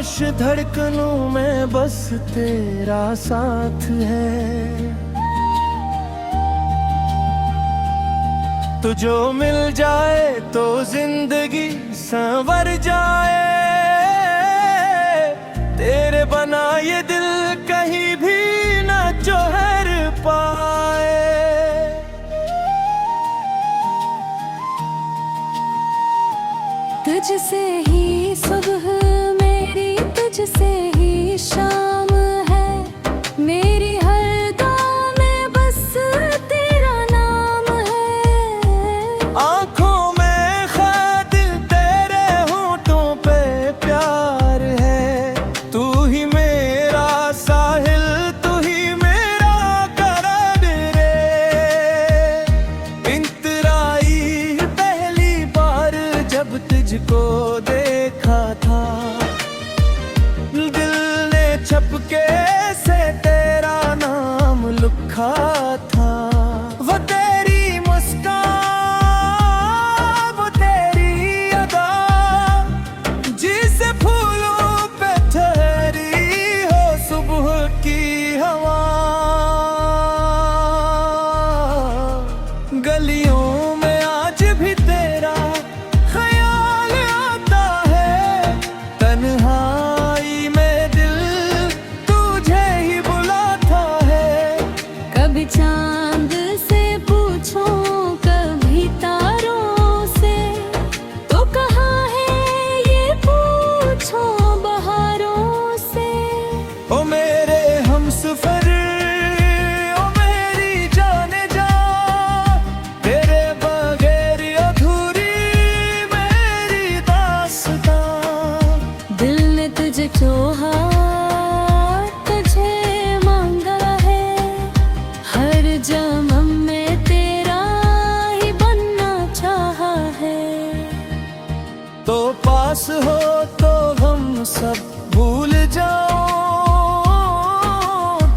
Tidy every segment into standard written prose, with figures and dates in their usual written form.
खामोश धड़कनों में बस तेरा साथ है। तो जो मिल जाए तो जिंदगी संवर जाए। तेरे बना ये दिल कहीं भी न जोहर पाए। तुझसे ही सुबह मेरी, तुझसे ही शाम है मेरी, हर गाँव में बस तेरा नाम है। आँखों में खाद तेरे होठों पे प्यार है। तू ही मेरा साहिल, तू ही मेरा करार रे। इंतराई पहली बार जब तुझको देखा था, दिल ने छपके से तेरा नाम लिखा था। वो तेरी मुस्कान, वो तेरी अदा, जिसे फूलों पे ठहरी हो सुबह की हवा। गलियों में आज भी तेरा ख्याल आता है। तन्हाई में दिल तुझे ही बुलाता है। कभी चांद से पूछो, कभी तारों से, तो कहाँ है ये पूछो बहारों से। ओ मेरे हमसफर, ओ मेरी जाने जा, तेरे बगैर अधूरी मेरी दास्तां। दिल ने तुझे चाहा, तुझे मांगा है, हर जन्म में तेरा ही बनना चाहा है। तो पास हो तो हम सब भूल जाओ,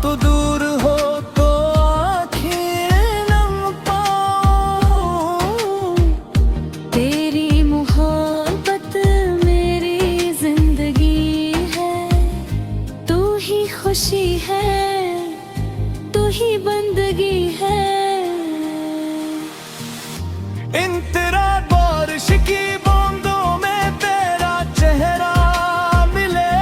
तो दूर हो तो आँखें नम पाओ। तेरी मोहब्बत मेरी जिंदगी है, तू ही खुशी है, तू ही बंदगी है। इन तेरा बारिश की बूंदों में तेरा चेहरा मिले,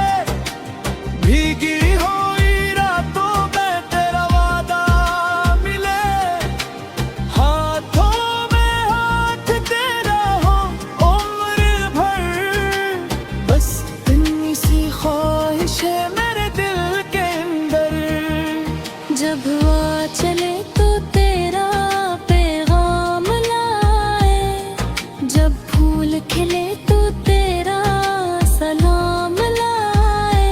भीगी हुई रातों में तेरा वादा मिले। हाथों में हाथ तेरा हो उम्र भर, बस इतनी सी ख्वाहिश है मेरे दिल के अंदर। जब आ चले तो तेरा पैगाम लाए, जब फूल खिले तो तेरा सलाम लाए।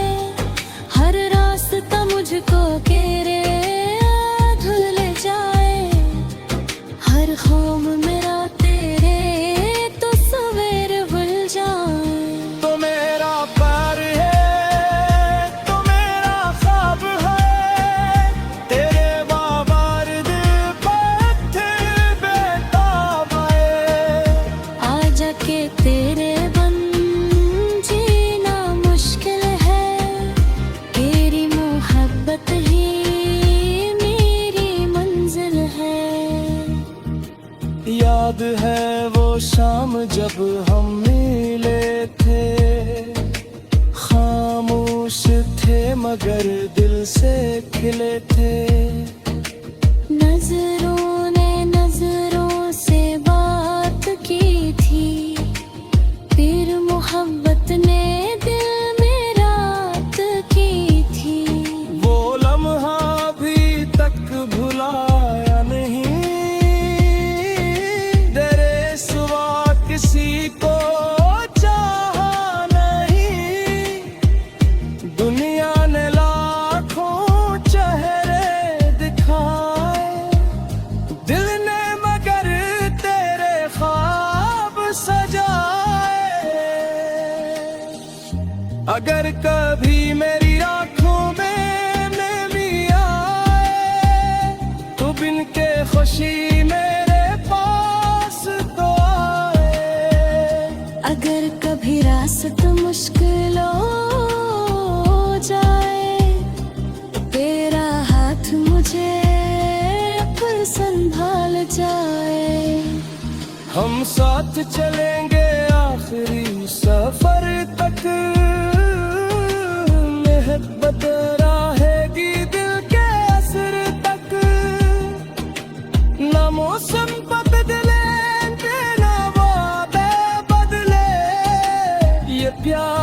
हर रास्ता मुझको घेरे धुल ले जाए, हर ख्वाब मेरा तेरे तो सवेर भूल जाए। तो मेरा प्यार है, तो मेरा ख्वाब है, तेरे बाबार दिल पत्थर बेताब आए। आजा के तेरे बन जीना मुश्किल है, तेरी मोहब्बत ही मेरी मंजिल है। याद है वो शाम जब हम मिले थे, खामोश थे मगर दिल से खिले थे। नजरों ने नजरों से बात की थी, फिर मोहब्बत ने दिल में रात की थी। वो लम्हा भी तक भुलाया नहीं, डरे सिवा किसी को चाहा नहीं। दुनिया ने लाखों चेहरे दिखाए, दिल ने मगर तेरे ख्वाब सजाए। अगर कभी मेरी आँखों में नमी आए, तो बिन के खुशी मेरे पास तो आए। अगर कभी रास्ता मुश्किलों जाए, तेरा हाथ मुझे पर संभाल जाए। हम साथ चलेंगे आखिरी सफर तक, मोहब्बत रहेगी दिल के असर तक। ना मौसम बदले ना वादे बदले, ये प्यार